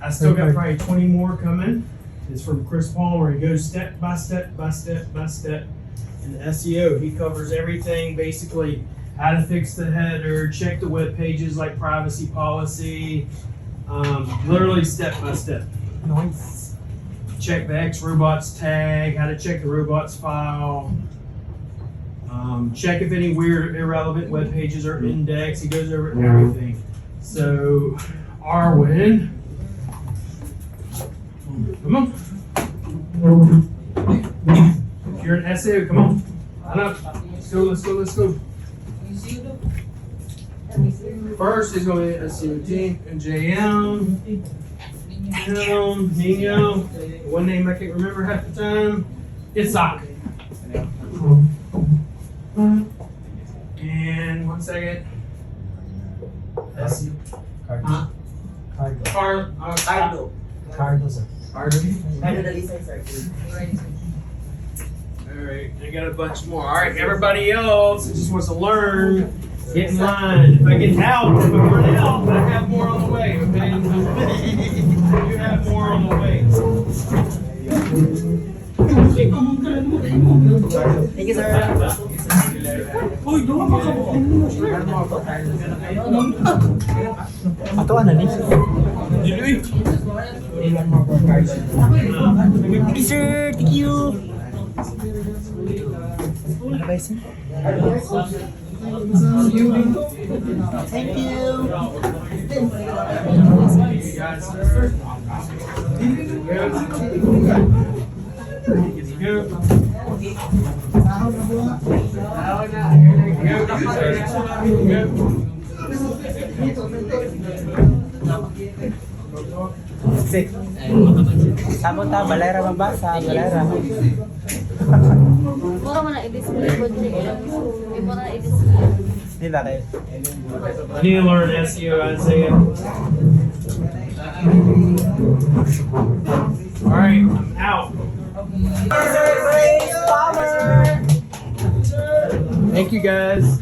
I still got probably 20 more coming. It's from Chris Palmer. He goes step by step by step by step. In SEO, he covers everything basically: how to fix the header, check the web pages like privacy policy, literally step by step. Nice. Check the X robots tag, how to check the robots file, check if any weird irrelevant web pages are indexed. He goes over everything. So, Arwin, come on. If you're an SEO, come on. Line up. Let's go, let's go, let's go. First is going to be SEO team and JM. Nino. One name I can't remember half the time. It's Sock. And 1 second. SEO. Cardo, sir. Alright, I got a bunch more. Alright, everybody else that just wants to learn, get in line. If I get out, if I run out, I have more on the way, okay? You have more on the way. Thank you, sir. Ato ano ni? Thank you, sir. Thank you. Ano ba isin? Thank you. Sik. Sabon ta balera mabasa, balera. Mura mo na i-display ko dyan. Mura na i-display. Di ba kayo? I need to learn SEO, Isaiah. Alright, I'm out. Thank you guys.